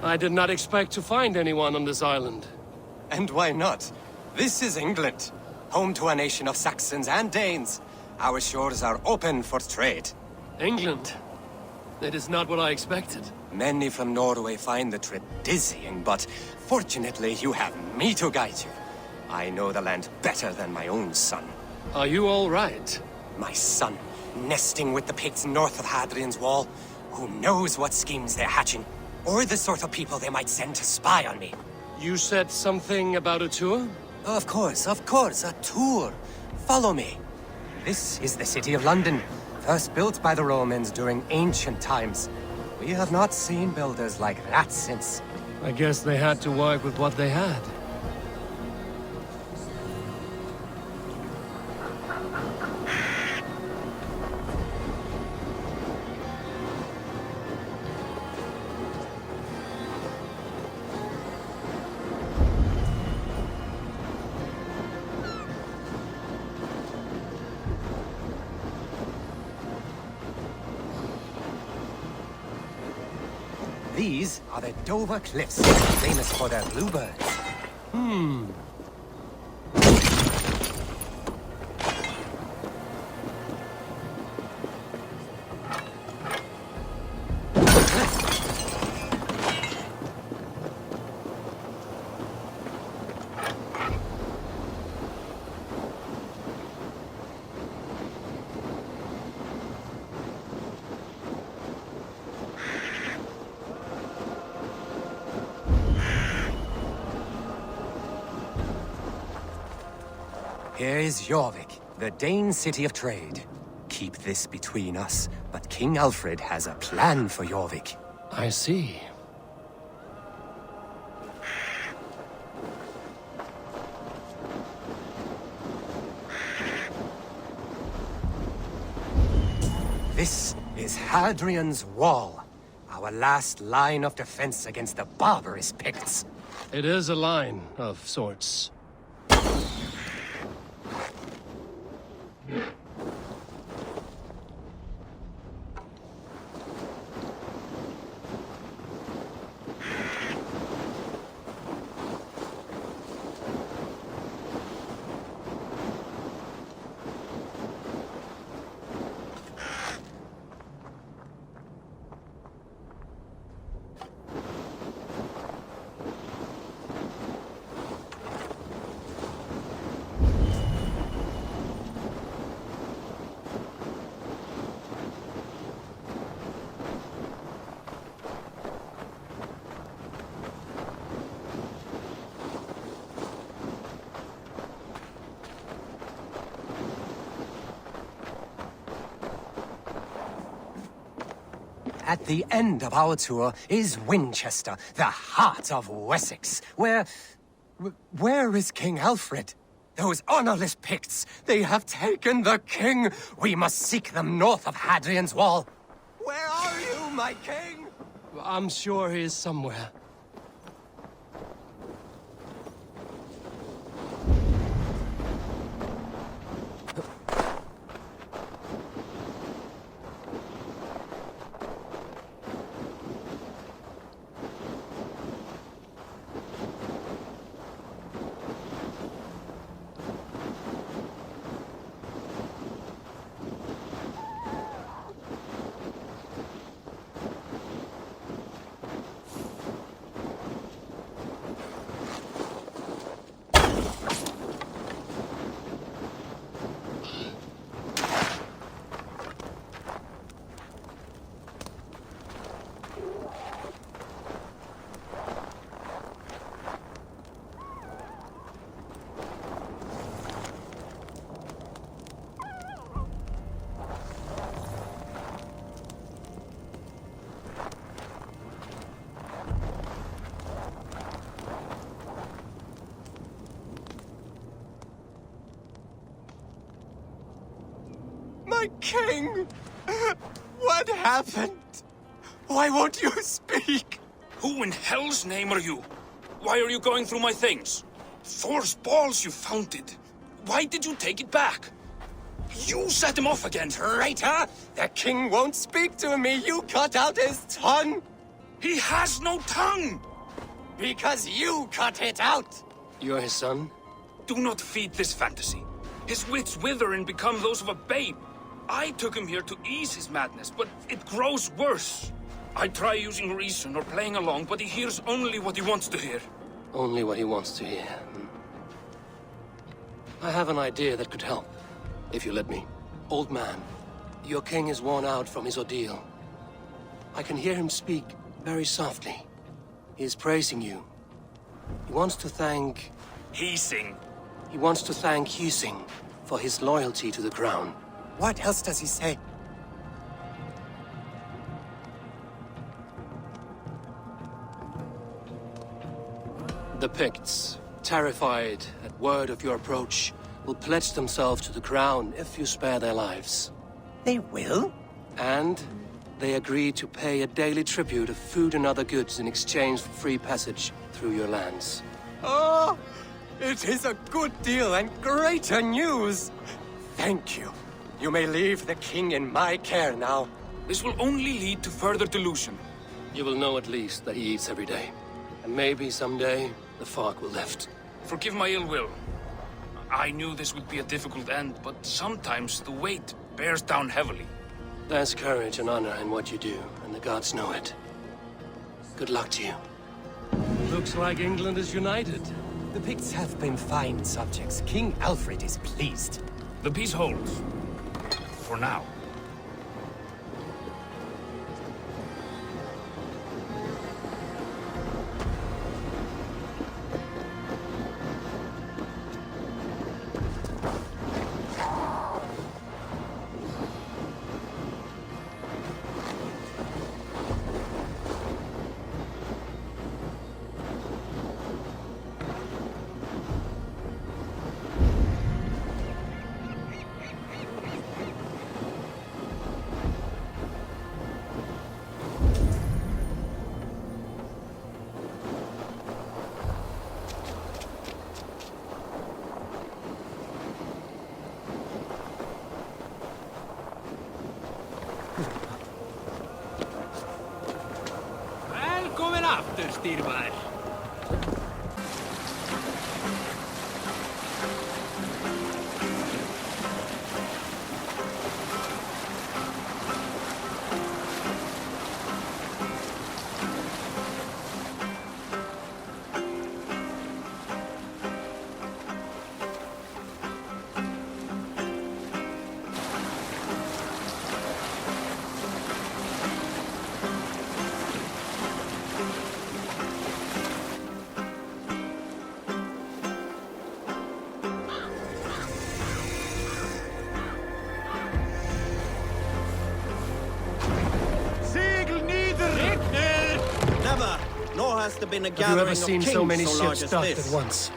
I did not expect to find anyone on this island. And why not? This is England, home to a nation of Saxons and Danes. Our shores are open for trade. England? It is not what I expected. Many from Norway find the trip dizzying, but fortunately you have me to guide you. I know the land better than my own son. Are you all right? My son, nesting with the pigs north of Hadrian's Wall. Who knows what schemes they're hatching, or the sort of people they might send to spy on me. You said something about a tour? Of course, a tour. Follow me. This is the city of London, first built by the Romans during ancient times. We have not seen builders like that since. I guess they had to work with what they had. These are the Dover Cliffs, famous for their bluebirds. Here is Jorvik, the Dane city of trade. Keep this between us, but King Alfred has a plan for Jorvik. I see. This is Hadrian's Wall, our last line of defense against the barbarous Picts. It is a line of sorts. At the end of our tour is Winchester, the heart of Wessex, where is King Alfred? Those honorless Picts, they have taken the king! We must seek them north of Hadrian's Wall! Where are you, my king? I'm sure he is somewhere. My king! What happened? Why won't you speak? Who in hell's name are you? Why are you going through my things? Thor's balls, you found it. Why did you take it back? You set him off again. Traitor! The king won't speak to me! You cut out his tongue! He has no tongue! Because you cut it out! You're his son? Do not feed this fantasy. His wits wither and become those of a babe. I took him here to ease his madness, but it grows worse. I try using reason or playing along, but he hears only what he wants to hear. Only what he wants to hear. I have an idea that could help, if you let me. Old man, your king is worn out from his ordeal. I can hear him speak very softly. He is praising you. He wants to thank... He wants to thank Hysing for his loyalty to the crown. What else does he say? The Picts, terrified at word of your approach, will pledge themselves to the crown if you spare their lives. They will? And they agree to pay a daily tribute of food and other goods in exchange for free passage through your lands. Oh, it is a good deal and greater news. Thank you. You may leave the king in my care now. This will only lead to further delusion. You will know at least that he eats every day. And maybe someday, the fog will lift. Forgive my ill will. I knew this would be a difficult end, but sometimes the weight bears down heavily. There's courage and honor in what you do, and the gods know it. Good luck to you. Looks like England is united. The Picts have been fine subjects. King Alfred is pleased. The peace holds. For now. Velkomin aftur, stýrmaður. Must have been a Have you gathering ever of seen kings so many large ships as docked this. at once?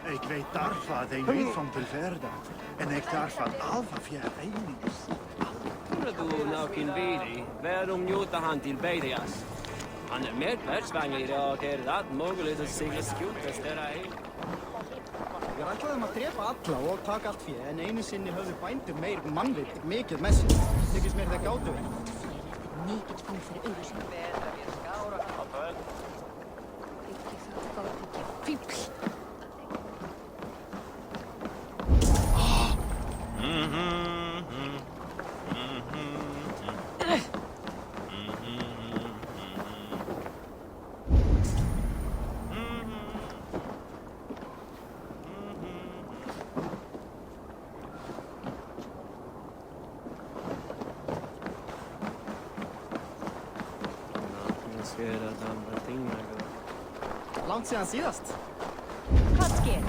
Ik weet daarvan de niet van te verder. En ik daarvan alfa via eindings. Du naukin viidi, verum njuutahan til beirias. Han mer persvangir og dat möguligt að sigla skjútast þeirra heim. Við ætlaðum að drepa alla og taka allt fyrir, en einu sinni höfðu bændur meir mannvitt mikið með sér. Þykist mér það gátu við. Mikill fang fyrir auðvitað. Betra við skára. Á bönn. Ekki það gátt ekki fíbl. Langt siden síðast. Kannski.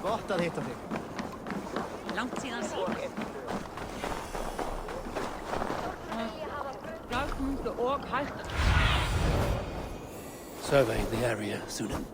Gott að hitta þig. Langt síðan síðan. Dagmundu og hægt. Survey the area, Sudan.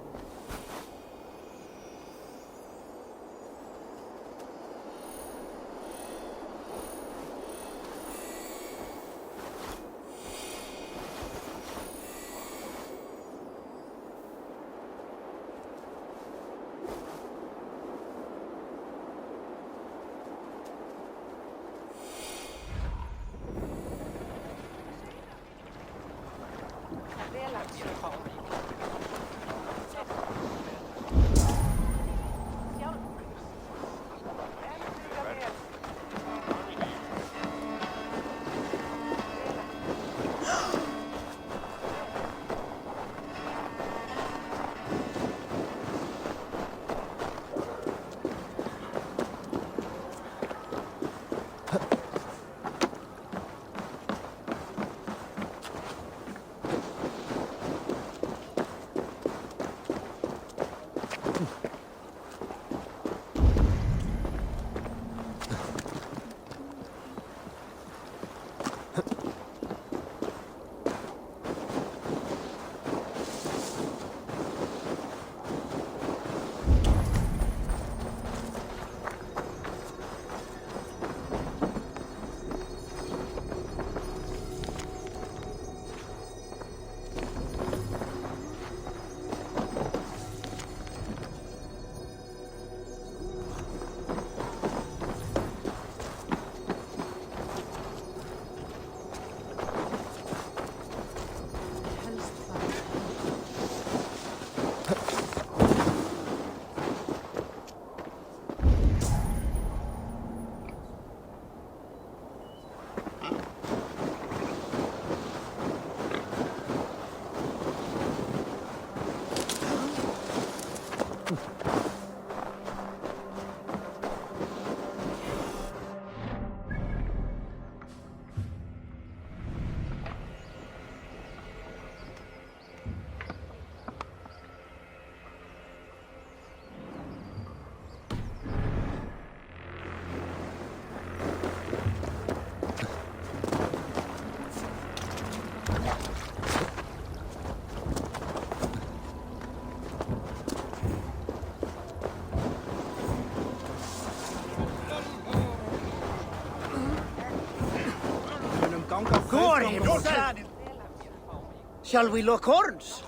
Shall we lock horns?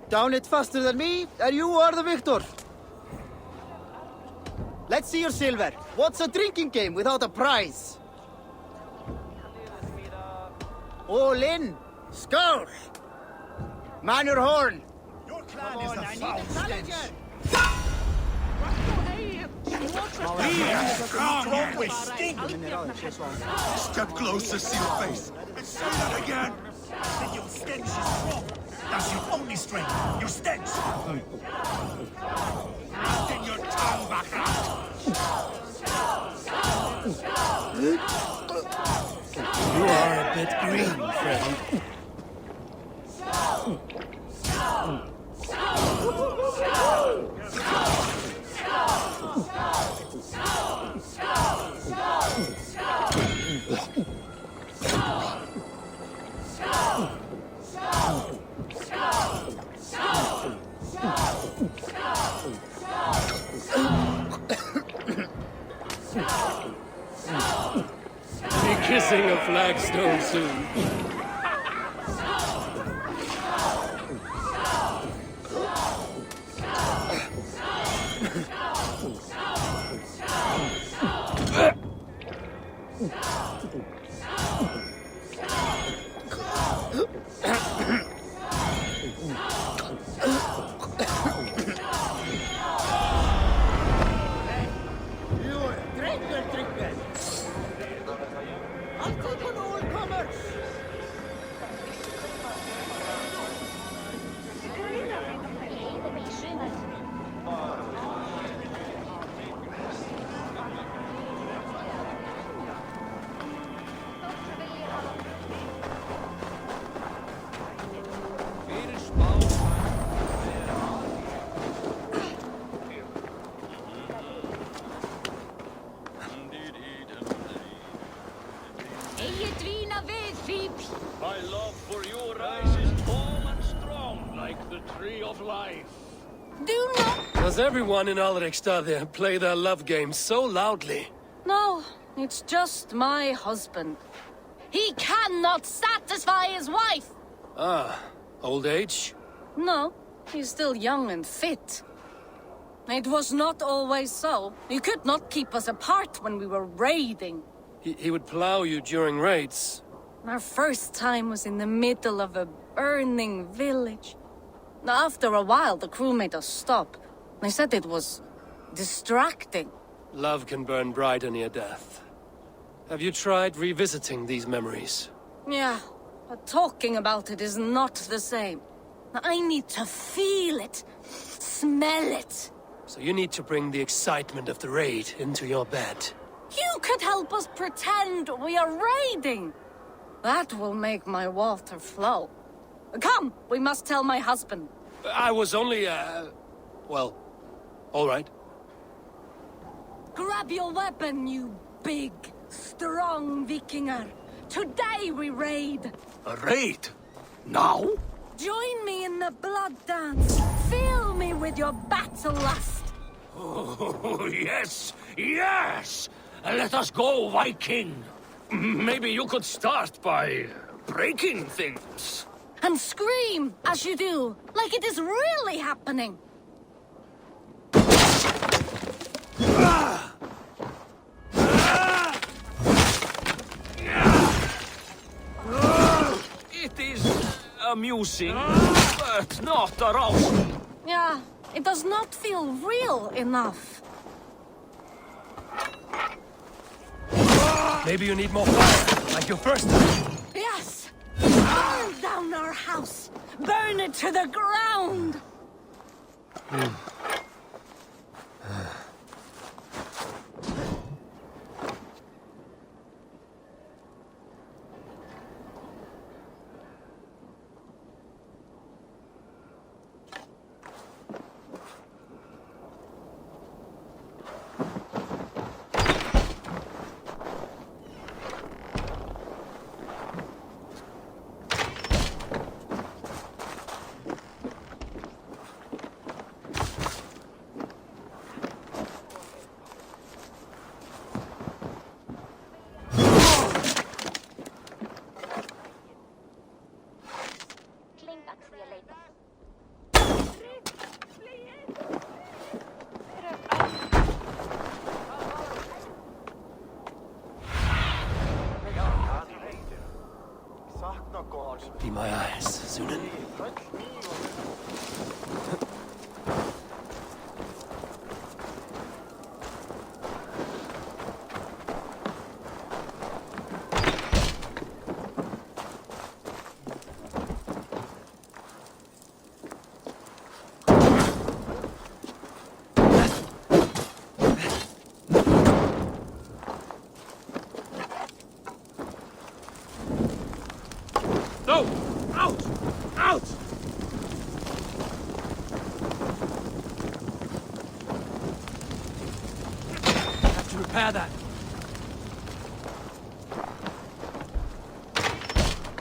Down it faster than me, and you are the victor. Let's see your silver. What's a drinking game without a prize? All in. Skål! Man your horn. Your clan is a foul stench. Strong with stink. Step closer, see your face. And say that again. That your stench is strong. That's your only strength. Your stench. Get your tongue back out. You are a bit green, friend. sing a flagstone soon. My love for you rises tall and strong like the tree of life. Do not... Does everyone in Alrikstad play their love game so loudly? No, it's just my husband. He cannot satisfy his wife! Ah, old age? No, he's still young and fit. It was not always so. You could not keep us apart when we were raiding. He would plow you during raids. Our first time was in the middle of a burning village. After a while, the crew made us stop. They said it was distracting. Love can burn brighter near death. Have you tried revisiting these memories? Yeah, but talking about it is not the same. I need to feel it, smell it. So you need to bring the excitement of the raid into your bed. You could help us pretend we are raiding. That will make my water flow. Come, we must tell my husband. I was only, well, all right. Grab your weapon, you big, strong Vikinger. Today we raid. A raid? Now? Join me in the blood dance. Fill me with your battle lust. Oh, yes, yes! Let us go, Viking. Maybe you could start by breaking things. And scream as you do, like it is really happening. It is amusing, but not arousing. Yeah, it does not feel real enough. Maybe you need more fire, like your first time. Yes! Burn down our house! Burn it to the ground! Be my eyes, Zunin. No! Out! Out! Have to repair that.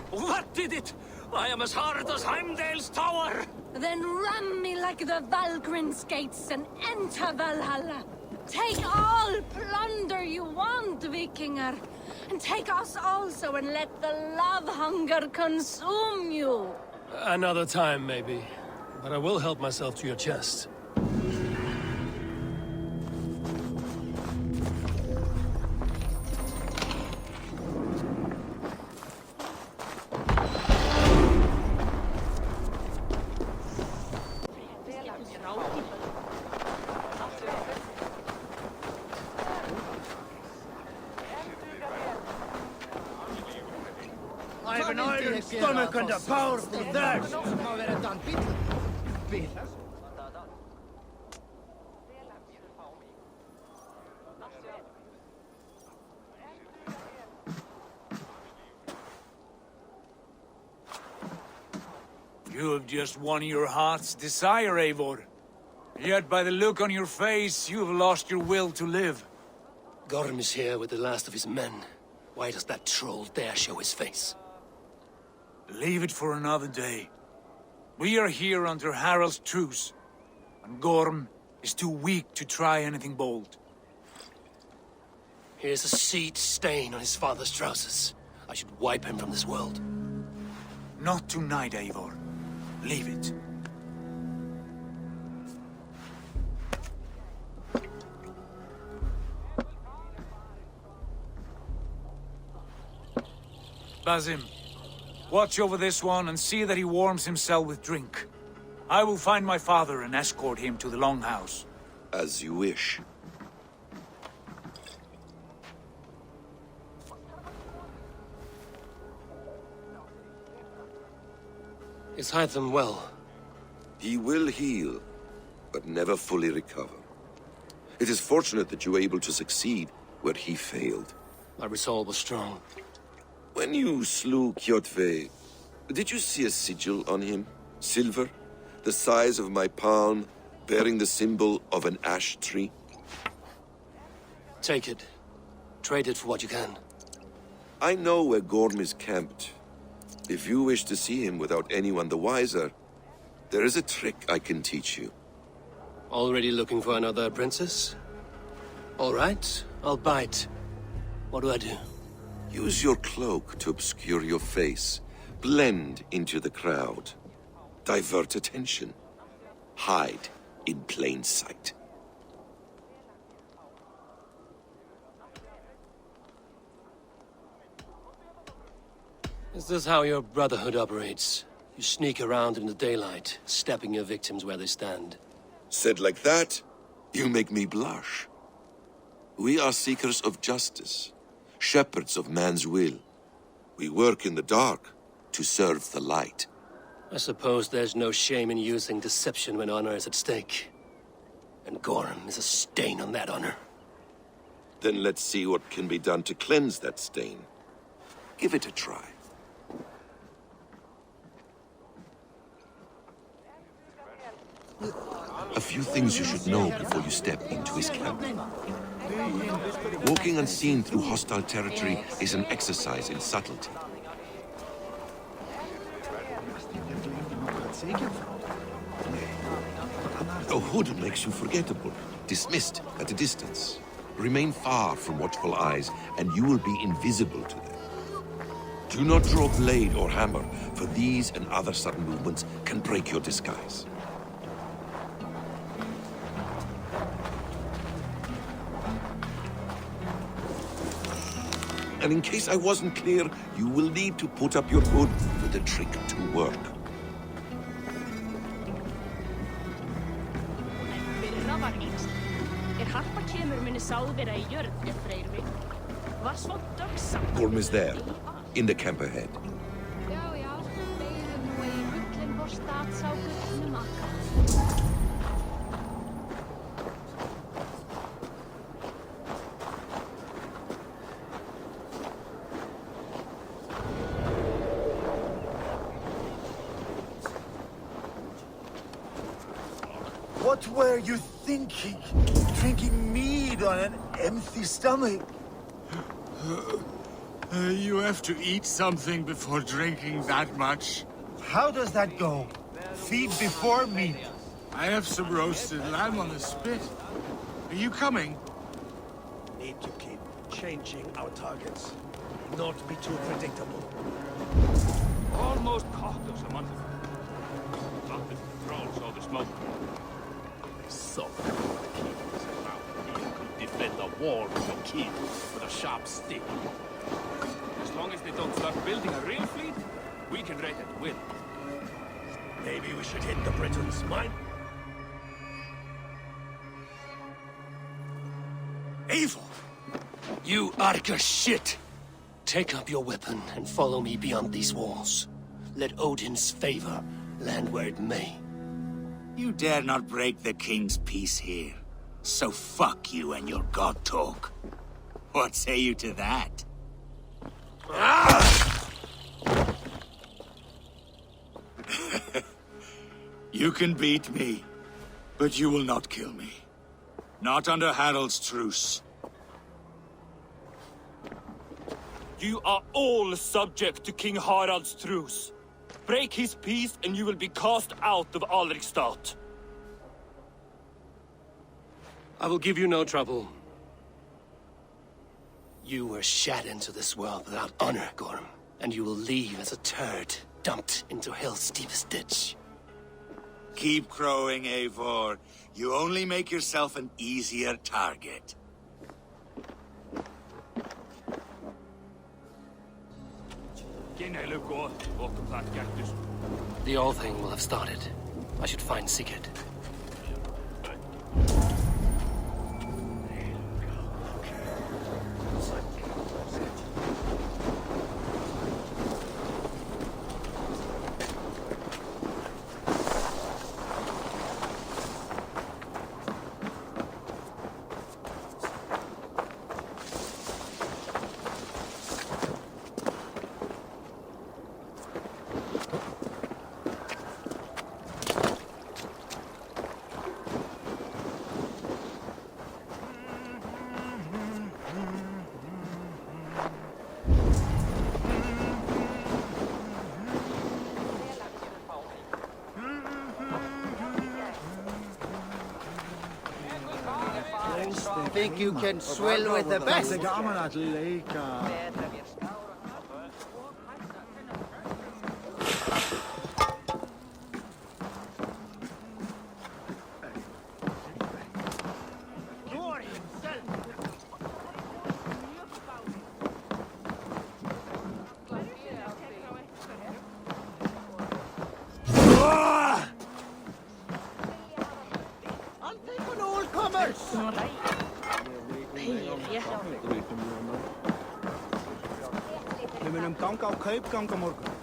What did it? I am as hard as Heimdall's tower! Then ram me like the Valgrind skates and enter Valhalla. Take all plunder you want, Vikinger. And take us also and let the love hunger consume you. Another time, maybe. But I will help myself to your chest. I have an iron stomach and a powerful thirst. You have just won your heart's desire, Eivor. Yet by the look on your face, you have lost your will to live. Gorm is here with the last of his men. Why does that troll dare show his face? Leave it for another day. We are here under Harald's truce, and Gorm is too weak to try anything bold. Here's a seed stain on his father's trousers. I should wipe him from this world. Not tonight, Eivor. Leave it. Basim, watch over this one and see that he warms himself with drink. I will find my father and escort him to the Longhouse. As you wish. Is Hytham well? He will heal, but never fully recover. It is fortunate that you were able to succeed where he failed. My resolve was strong. When you slew Kjotve, did you see a sigil on him? Silver? The size of my palm, bearing the symbol of an ash tree? Take it. Trade it for what you can. I know where Gorm is camped. If you wish to see him without anyone the wiser, there is a trick I can teach you. Already looking for another princess? All right, I'll bite. What do I do? Use your cloak to obscure your face. Blend into the crowd. Divert attention. Hide in plain sight. Is this how your Brotherhood operates? You sneak around in the daylight, stepping your victims where they stand. Said like that, you make me blush. We are seekers of justice, shepherds of man's will. We work in the dark to serve the light. I suppose there's no shame in using deception when honor is at stake. And Gorm is a stain on that honor. Then let's see what can be done to cleanse that stain. Give it a try. A few things you should know before you step into his camp. Walking unseen through hostile territory is an exercise in subtlety. A hood makes you forgettable, dismissed at a distance. Remain far from watchful eyes, and you will be invisible to them. Do not draw blade or hammer, for these and other sudden movements can break your disguise. And in case I wasn't clear, you will need to put up your hood for the trick to work. Gorm is there, in the camp ahead. What were you thinking? Drinking mead on an empty stomach? You have to eat something before drinking that much. How does that go? Feed before meat. I have some roasted lamb on the spit. Are you coming? Need to keep changing our targets. Not be too predictable. Almost caught us a month ago. Not the trolls saw the smoke. So, the king said now he could defend a wall with a kid with a sharp stick. As long as they don't start building a real fleet, we can raid at will. Maybe we should hit the Britons, mind? Eivor! You Arca shit! Take up your weapon and follow me beyond these walls. Let Odin's favor land where it may. You dare not break the king's peace here. So fuck you and your god talk. What say you to that? You can beat me, but you will not kill me. Not under Harald's truce. You are all subject to King Harald's truce. Break his peace and you will be cast out of Alrikstad. I will give you no trouble. You were shat into this world without honor, Gorm, and you will leave as a turd dumped into hell's deepest ditch. Keep crowing, Eivor. You only make yourself an easier target. The All Thing will have started. I should find Sigurd. Think you can swill with the best? I'll take on all comers! Við munum ganga á kaupgang á morgun.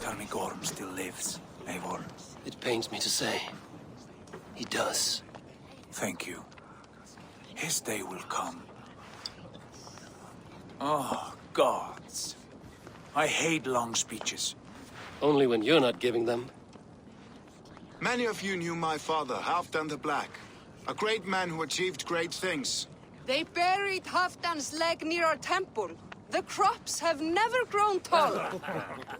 Tell me Gorm still lives, Eivor. It pains me to say. He does. Thank you. His day will come. Oh, gods. I hate long speeches. Only when you're not giving them. Many of you knew my father, Halfdan the Black. A great man who achieved great things. They buried Halfdan's leg near our temple. The crops have never grown taller.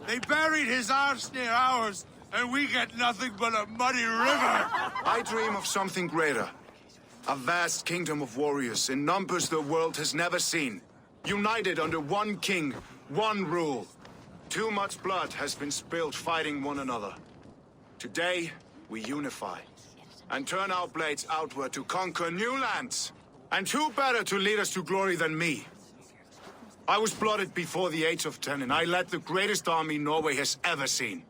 They buried his arse near ours, and we get nothing but a muddy river. I dream of something greater. A vast kingdom of warriors in numbers the world has never seen. United under one king, one rule. Too much blood has been spilled fighting one another. Today, we unify. And turn our blades outward to conquer new lands. And who better to lead us to glory than me? I was blooded before the age of 10, and I led the greatest army Norway has ever seen.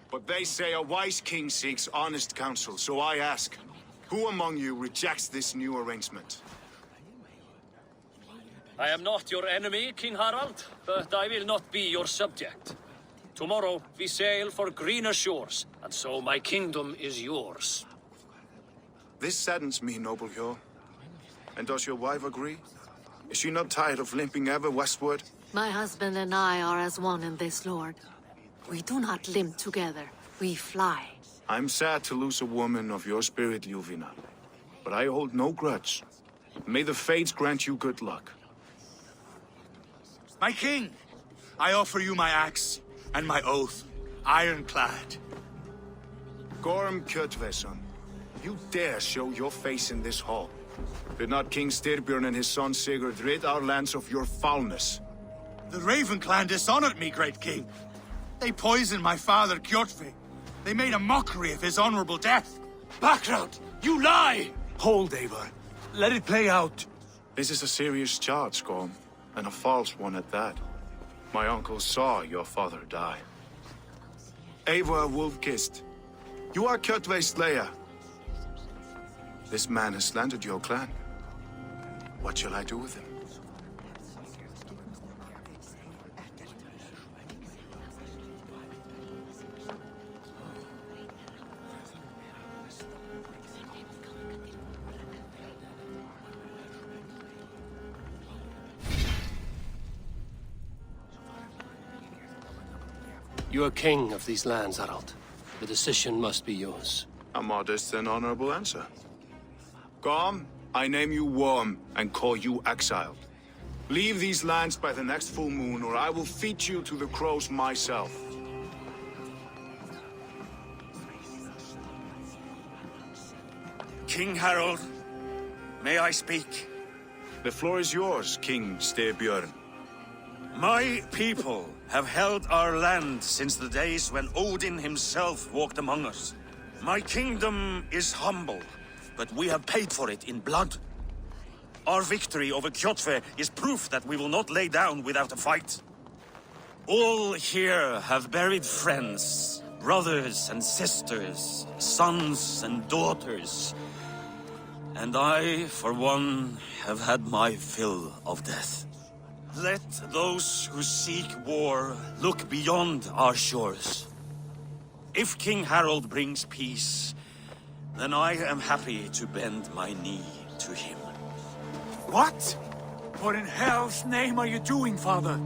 But they say a wise king seeks honest counsel, so I ask, who among you rejects this new arrangement? I am not your enemy, King Harald, but I will not be your subject. Tomorrow we sail for greener shores, and so my kingdom is yours. This saddens me, noble Hjor. And does your wife agree? Is she not tired of limping ever westward? My husband and I are as one in this, Lord. We do not limp together, we fly. I'm sad to lose a woman of your spirit, Ljuvina. But I hold no grudge. May the fates grant you good luck. My king, I offer you my axe and my oath, ironclad. Gorm Kjotveson, you dare show your face in this hall. Did not King Styrbjörn and his son Sigurd rid our lands of your foulness? The Raven clan dishonored me, great king. They poisoned my father, Kjotve. They made a mockery of his honorable death. Background! You lie! Hold, Eivor. Let it play out. This is a serious charge, Gorm, and a false one at that. My uncle saw your father die. Eivor Wolf-Kissed, you are Kjotve's slayer. This man has slandered your clan. What shall I do with him? You are king of these lands, Harald. The decision must be yours. A modest and honorable answer. Gorm, I name you Worm and call you exiled. Leave these lands by the next full moon, or I will feed you to the crows myself. King Harold, may I speak? The floor is yours, King Styrbjörn. My people have held our land since the days when Odin himself walked among us. My kingdom is humble, but we have paid for it in blood. Our victory over Kjotve is proof that we will not lay down without a fight. All here have buried friends, brothers and sisters, sons and daughters. And I, for one, have had my fill of death. Let those who seek war look beyond our shores. If King Harold brings peace, then I am happy to bend my knee to him. What? What in hell's name are you doing, father?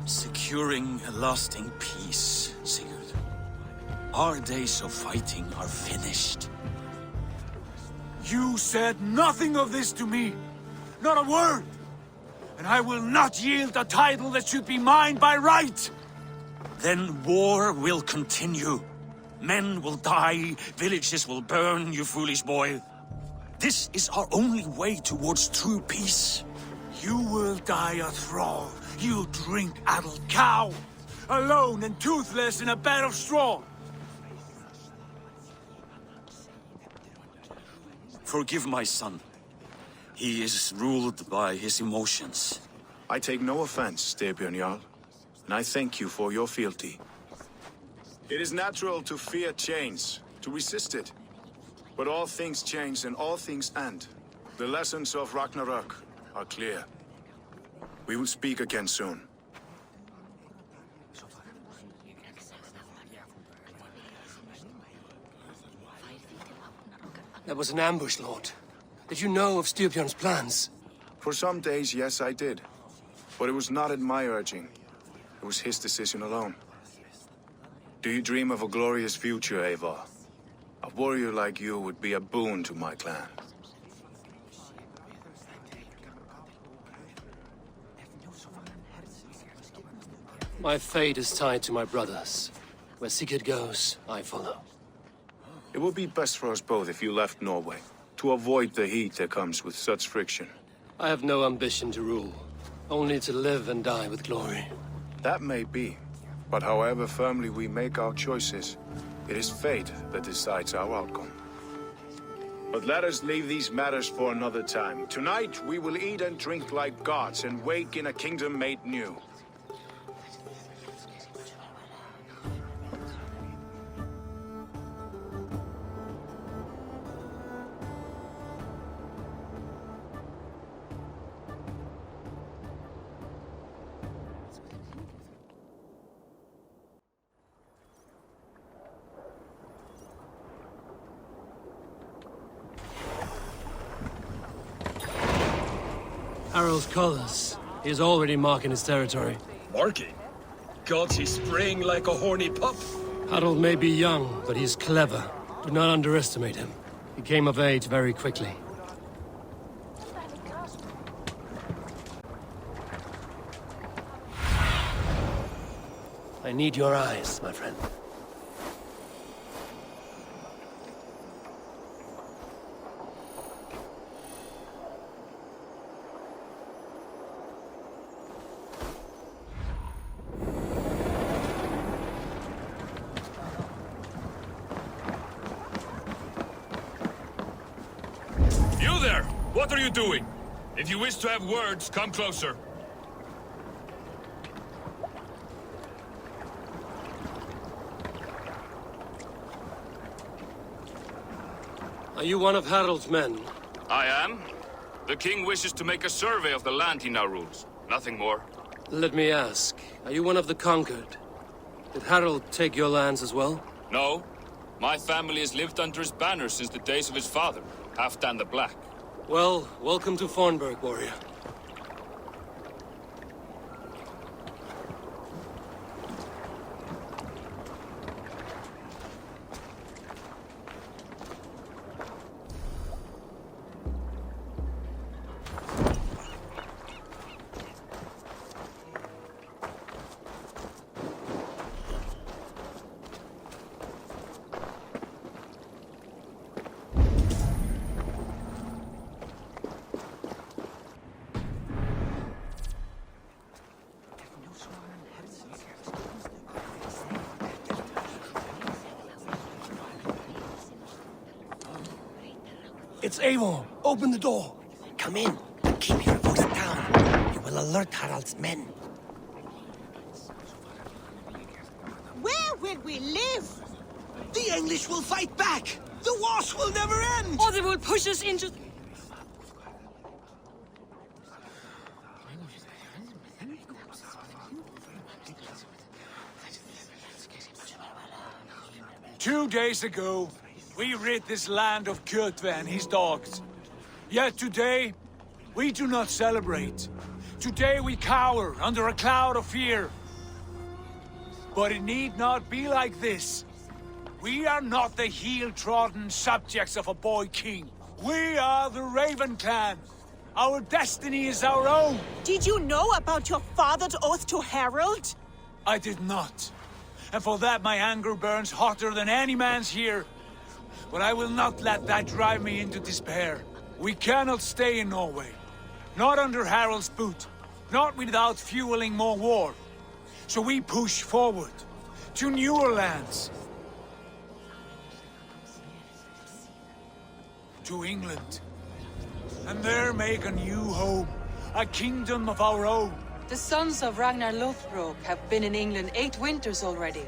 Securing a lasting peace, Sigurd. Our days of fighting are finished. You said nothing of this to me. Not a word. And I will not yield a title that should be mine by right. Then war will continue. Men will die, villages will burn, you foolish boy. This is our only way towards true peace. You will die a thrall, you drink-addled cow. Alone and toothless in a bed of straw. Forgive my son. He is ruled by his emotions. I take no offense, Styrbjörn Jarl, and I thank you for your fealty. It is natural to fear change, to resist it. But all things change and all things end. The lessons of Ragnarök are clear. We will speak again soon. That was an ambush, Lord. Did you know of Styrbjörn's plans? For some days, yes, I did. But it was not at my urging. It was his decision alone. Do you dream of a glorious future, Eivor? A warrior like you would be a boon to my clan. My fate is tied to my brothers. Where Sigurd goes, I follow. It would be best for us both if you left Norway, to avoid the heat that comes with such friction. I have no ambition to rule, only to live and die with glory. That may be, but however firmly we make our choices, it is fate that decides our outcome. But let us leave these matters for another time. Tonight, we will eat and drink like gods and wake in a kingdom made new. Harald's colors. He is already marking his territory. Marking? Gods, he's spraying like a horny pup. Harald may be young, but he's clever. Do not underestimate him. He came of age very quickly. I need your eyes, my friend. You there! What are you doing? If you wish to have words, come closer. Are you one of Harald's men? I am. The king wishes to make a survey of the land he now rules. Nothing more. Let me ask, are you one of the conquered? Did Harald take your lands as well? No. My family has lived under his banner since the days of his father, Halfdan the Black. Well, welcome to Fornburg, warrior. It's Eivor. Open the door. Come in. Keep your voice down. You will alert Harald's men. Where will we live? The English will fight back. The wars will never end. Or they will push us into... Two days ago, we rid this land of Kjotve and his dogs. Yet today, we do not celebrate. Today we cower under a cloud of fear. But it need not be like this. We are not the heel-trodden subjects of a boy king. We are the Raven clan. Our destiny is our own. Did you know about your father's oath to Harald? I did not. And for that my anger burns hotter than any man's here. But I will not let that drive me into despair. We cannot stay in Norway. Not under Harald's boot. Not without fueling more war. So we push forward. To newer lands. To England. And there make a new home. A kingdom of our own. The sons of Ragnar Lothbrok have been in England 8 winters already.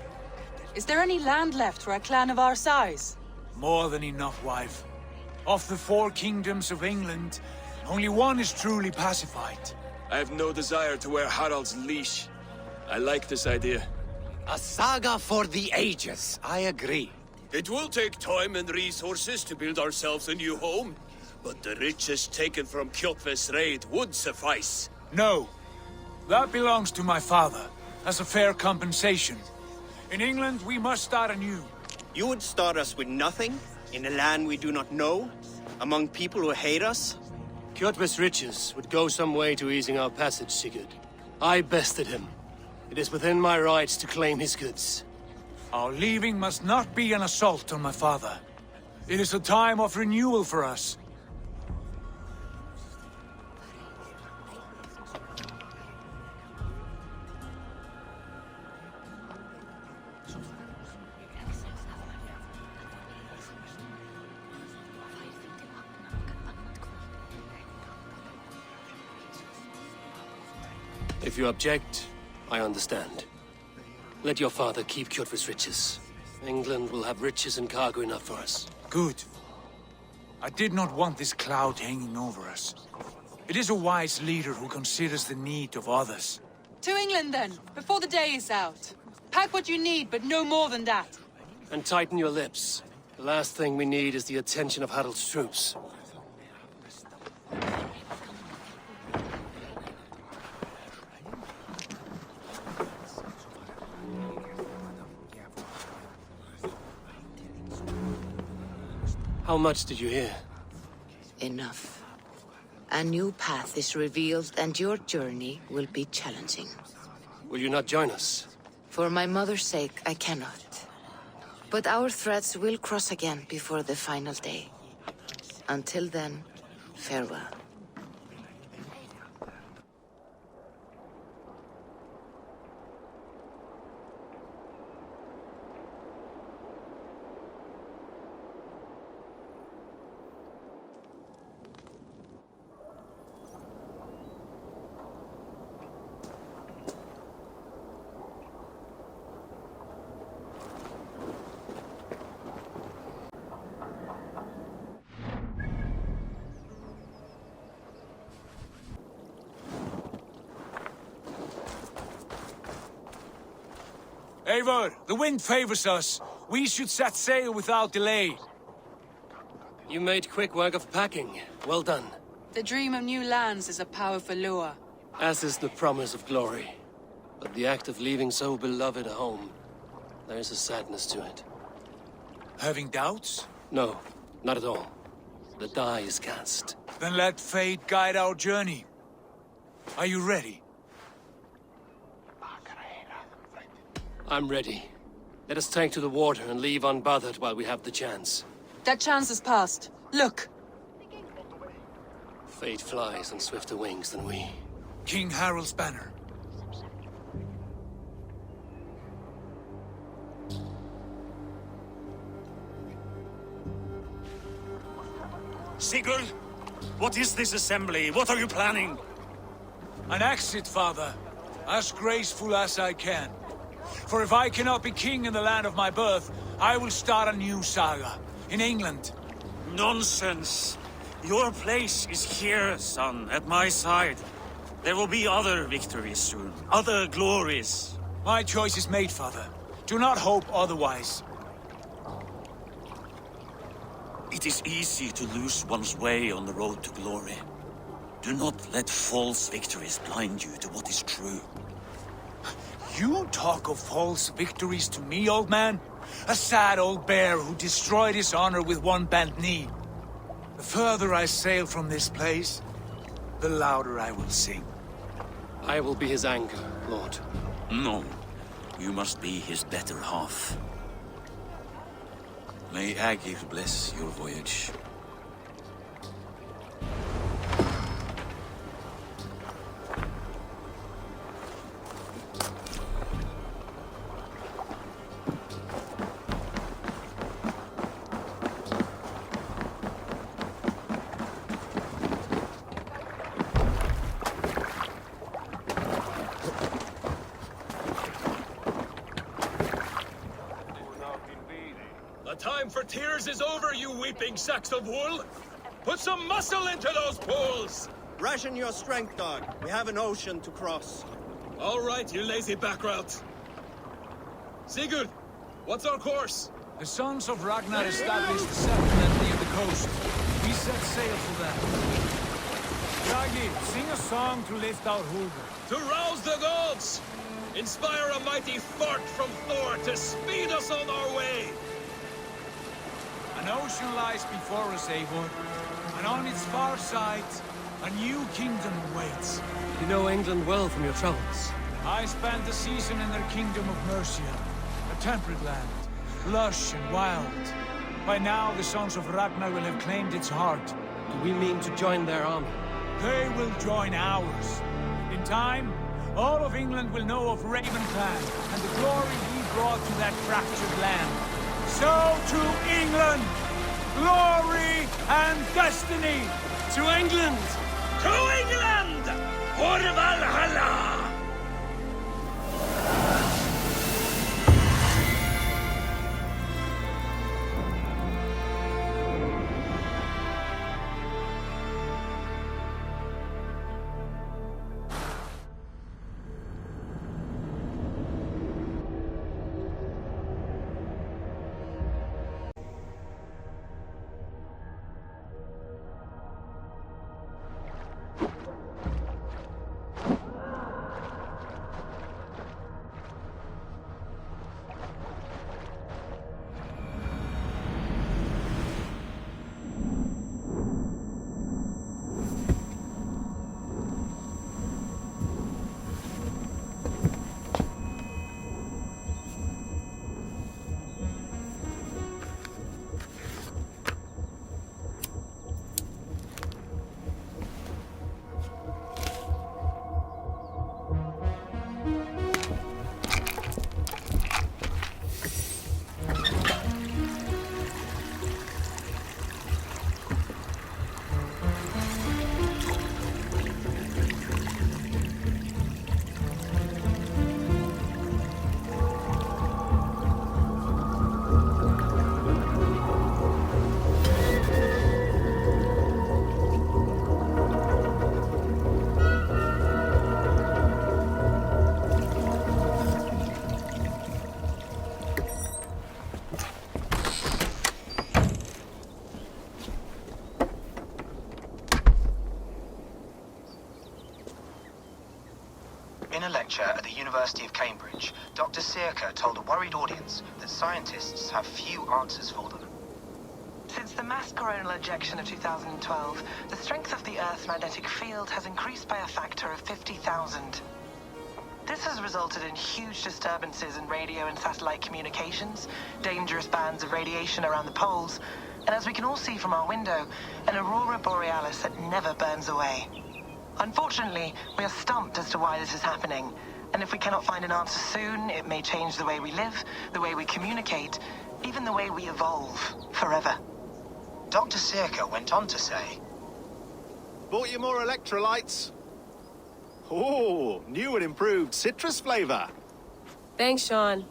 Is there any land left for a clan of our size? More than enough, wife. Of the 4 kingdoms of England, only one is truly pacified. I have no desire to wear Harald's leash. I like this idea. A saga for the ages, I agree. It will take time and resources to build ourselves a new home, but the riches taken from Kjotve's raid would suffice. No. That belongs to my father, as a fair compensation. In England, we must start anew. You would start us with nothing? In a land we do not know? Among people who hate us? Kjotve's riches would go some way to easing our passage, Sigurd. I bested him. It is within my rights to claim his goods. Our leaving must not be an assault on my father. It is a time of renewal for us. If you object, I understand. Let your father keep Kjotve's riches. England will have riches and cargo enough for us. Good. I did not want this cloud hanging over us. It is a wise leader who considers the need of others. To England, then, before the day is out. Pack what you need, but no more than that. And tighten your lips. The last thing we need is the attention of Harald's troops. How much did you hear? Enough. A new path is revealed and your journey will be challenging. Will you not join us? For my mother's sake, I cannot. But our threads will cross again before the final day. Until then, farewell. Eivor, the wind favors us. We should set sail without delay. You made quick work of packing. Well done. The dream of new lands is a powerful lure. As is the promise of glory. But the act of leaving so beloved a home, there is a sadness to it. Having doubts? No, not at all. The die is cast. Then let fate guide our journey. Are you ready? I'm ready. Let us take to the water and leave unbothered while we have the chance. That chance is past. Look! Fate flies on swifter wings than we. King Harald's banner. Sigurd, what is this assembly? What are you planning? An exit, father. As graceful as I can. For if I cannot be king in the land of my birth, I will start a new saga. In England. Nonsense. Your place is here, son, at my side. There will be other victories soon. Other glories. My choice is made, father. Do not hope otherwise. It is easy to lose one's way on the road to glory. Do not let false victories blind you to what is true. You talk of false victories to me, old man? A sad old bear who destroyed his honor with one bent knee. The further I sail from this place, the louder I will sing. I will be his anchor, Lord. No. You must be his better half. May Agir bless your voyage. The time for tears is over, you weeping sacks of wool! Put some muscle into those pools! Ration your strength, dog. We have an ocean to cross. All right, you lazy backrout. Sigurd, what's our course? The sons of Ragnar established a settlement near the coast. We set sail for them. Bragi, sing a song to lift our Hulda. To rouse the gods! Inspire a mighty fart from Thor to speed us on our way! An ocean lies before us, Eivor, and on its far side, a new kingdom awaits. You know England well from your travels. I spent a season in their kingdom of Mercia, a temperate land, lush and wild. By now, the sons of Ragnar will have claimed its heart. Do we mean to join their army? They will join ours. In time, all of England will know of Raven Clan and the glory we brought to that fractured land. So to England! Glory and destiny! To England! To England! For Valhalla! In a lecture at the University of Cambridge, Dr. Sirka told a worried audience that scientists have few answers for them. Since the mass coronal ejection of 2012, the strength of the Earth's magnetic field has increased by a factor of 50,000. This has resulted in huge disturbances in radio and satellite communications, dangerous bands of radiation around the poles, and as we can all see from our window, an aurora borealis that never burns away. Unfortunately, we are stumped as to why this is happening, and if we cannot find an answer soon, it may change the way we live, the way we communicate, even the way we evolve, forever. Dr. Sirka went on to say, Bought you more electrolytes? Oh, new and improved citrus flavor. Thanks, Sean.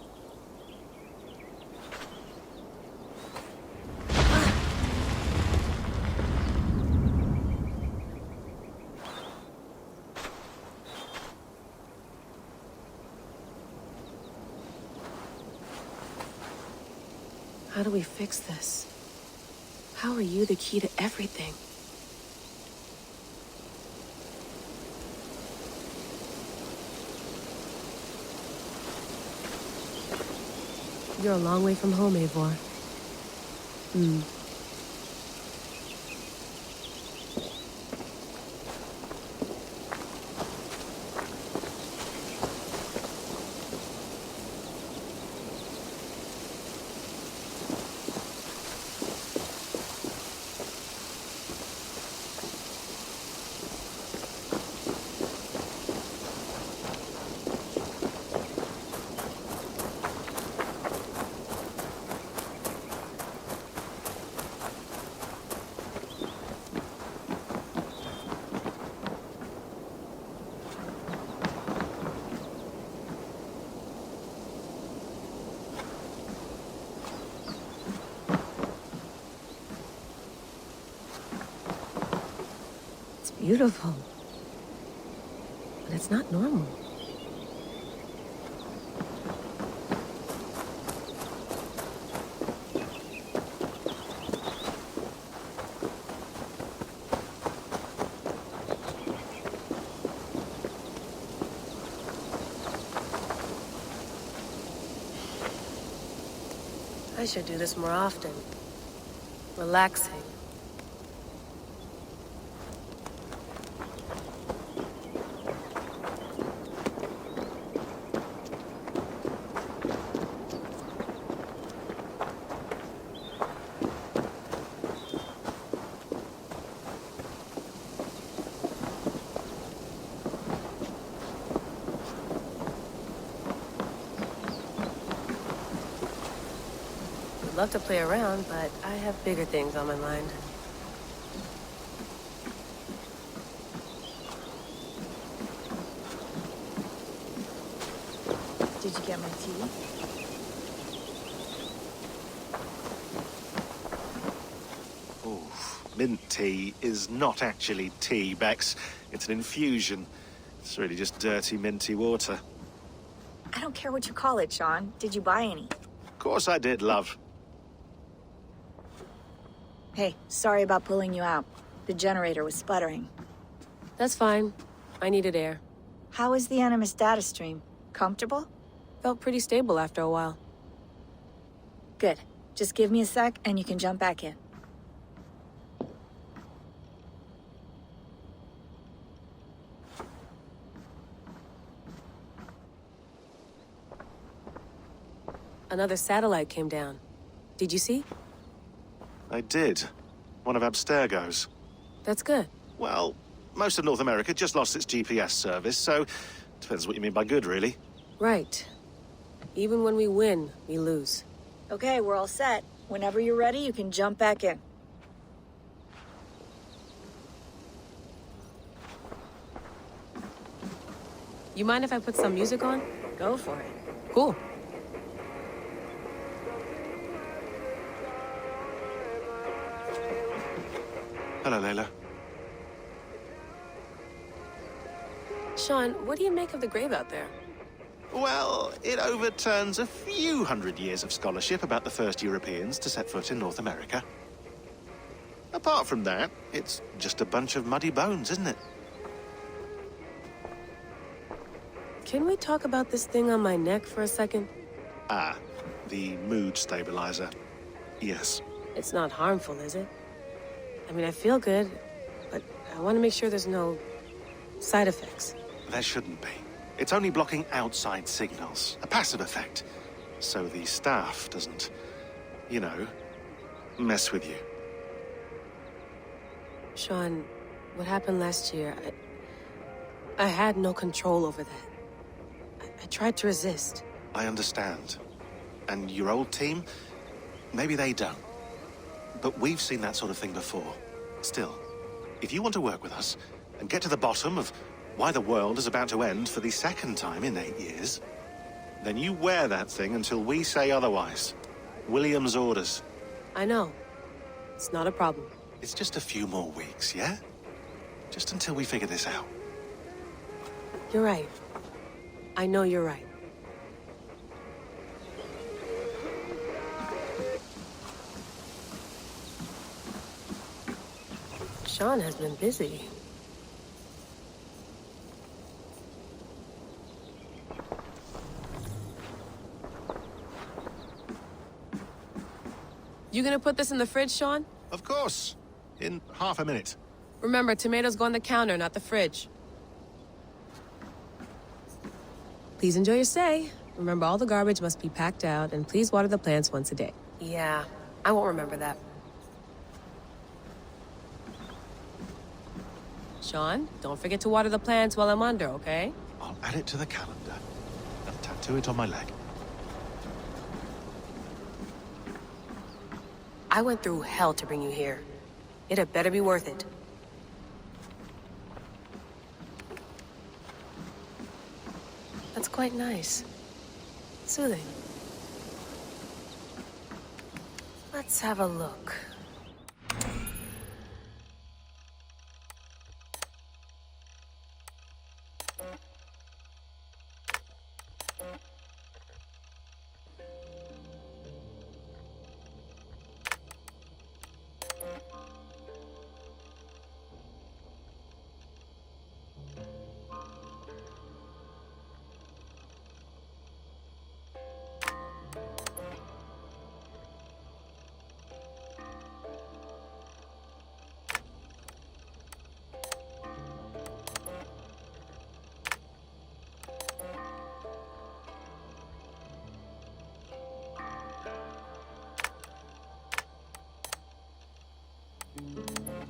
How do we fix this? How are you the key to everything? You're a long way from home, Eivor. Beautiful. But it's not normal. should do this more often. Relaxing. I'd love to play around, but I have bigger things on my mind. Did you get my tea? Mint tea is not actually tea, Bex. It's an infusion. It's really just dirty, minty water. I don't care what you call it, Sean. Did you buy any? Of course I did, love. Hey, sorry about pulling you out. The generator was sputtering. That's fine. I needed air. How is the Animus data stream? Comfortable? Felt pretty stable after a while. Good. Just give me a sec and you can jump back in. Another satellite came down. Did you see? I did. One of Abstergo's. That's good. Well, most of North America just lost its GPS service, so depends what you mean by good, really. Right. Even when we win, we lose. Okay, we're all set. Whenever you're ready, you can jump back in. You mind if I put some music on? Go for it. Cool. Hello, Layla. Sean, what do you make of the grave out there? Well, it overturns a few hundred years of scholarship about the first Europeans to set foot in North America. Apart from that, it's just a bunch of muddy bones, isn't it? Can we talk about this thing on my neck for a second? Ah, the mood stabilizer. Yes. It's not harmful, is it? I mean, I feel good, but I want to make sure there's no side effects. There shouldn't be. It's only blocking outside signals, a passive effect, so the staff doesn't, you know, mess with you. Sean, what happened last year, I had no control over that. I tried to resist. I understand. And your old team, maybe they don't. But we've seen that sort of thing before. Still, if you want to work with us and get to the bottom of why the world is about to end for the second time in 8 years, then you wear that thing until we say otherwise. William's orders. I know. It's not a problem. It's just a few more weeks, yeah? Just until we figure this out. You're right. I know you're right. Sean has been busy. You gonna put this in the fridge, Sean? Of course. In half a minute. Remember, tomatoes go on the counter, not the fridge. Please enjoy your stay. Remember, all the garbage must be packed out, and please water the plants once a day. Yeah, I won't remember that. Sean, don't forget to water the plants while I'm under, okay? I'll add it to the calendar and tattoo it on my leg. I went through hell to bring you here. It had better be worth it. That's quite nice. Soothing. Let's have a look.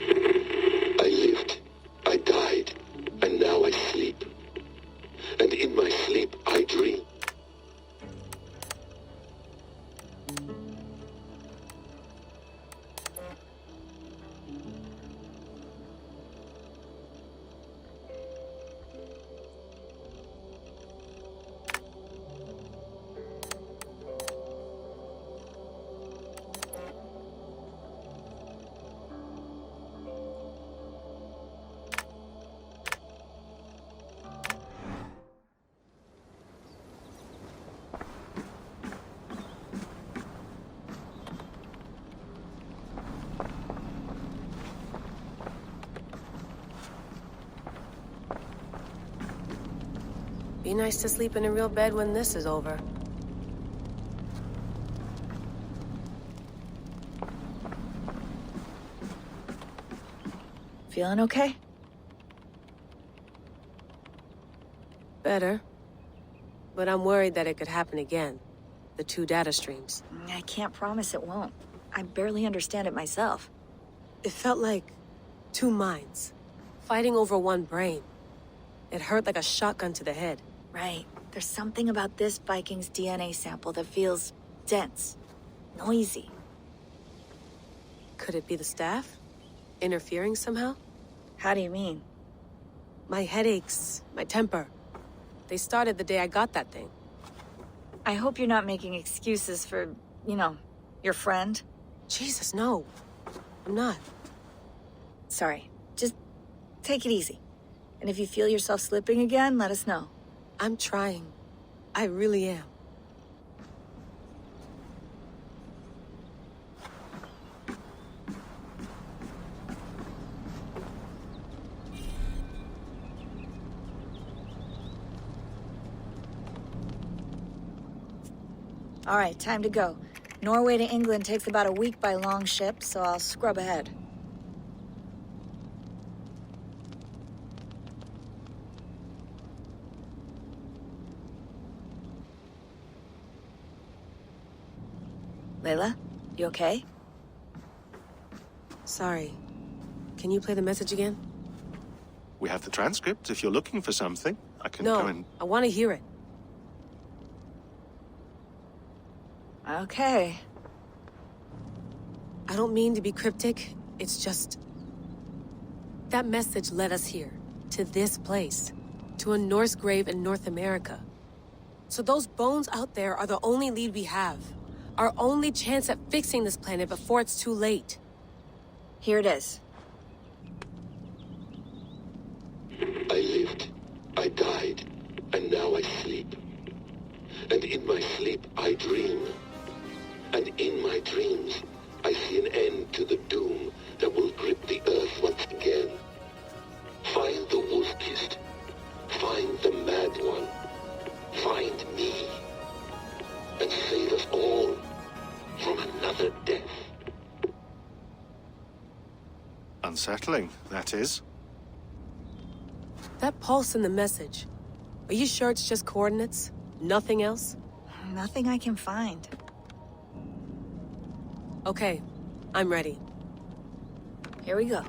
I lived, I died, and now I sleep. And in my sleep I dream. Be nice to sleep in a real bed when this is over. Feeling okay? Better. But I'm worried that it could happen again. The two data streams. I can't promise it won't. I barely understand it myself. It felt like two minds, fighting over one brain. It hurt like a shotgun to the head. Right. There's something about this Viking's DNA sample that feels dense, noisy. Could it be the staff? Interfering somehow? How do you mean? My headaches, my temper. They started the day I got that thing. I hope you're not making excuses for, you know, your friend. Jesus, no. I'm not. Sorry. Just take it easy. And if you feel yourself slipping again, let us know. I'm trying. I really am. All right, time to go. Norway to England takes about a week by long ship, so I'll scrub ahead. Layla, you okay? Sorry. Can you play the message again? We have the transcript. If you're looking for something, I can No, go and... I want to hear it. Okay. I don't mean to be cryptic. It's just... that message led us here. To this place. To a Norse grave in North America. So those bones out there are the only lead we have. Our only chance at fixing this planet before it's too late. Here it is. I lived, I died, and now I sleep. And in my sleep I dream. And in my dreams I see an end to the doom that will grip the earth once again. Find the wolf-kissed. Find the mad one. Find me. And save us all from another death. Unsettling, that is. That pulse in the message. Are you sure it's just coordinates? Nothing else? Nothing I can find. Okay, I'm ready. Here we go.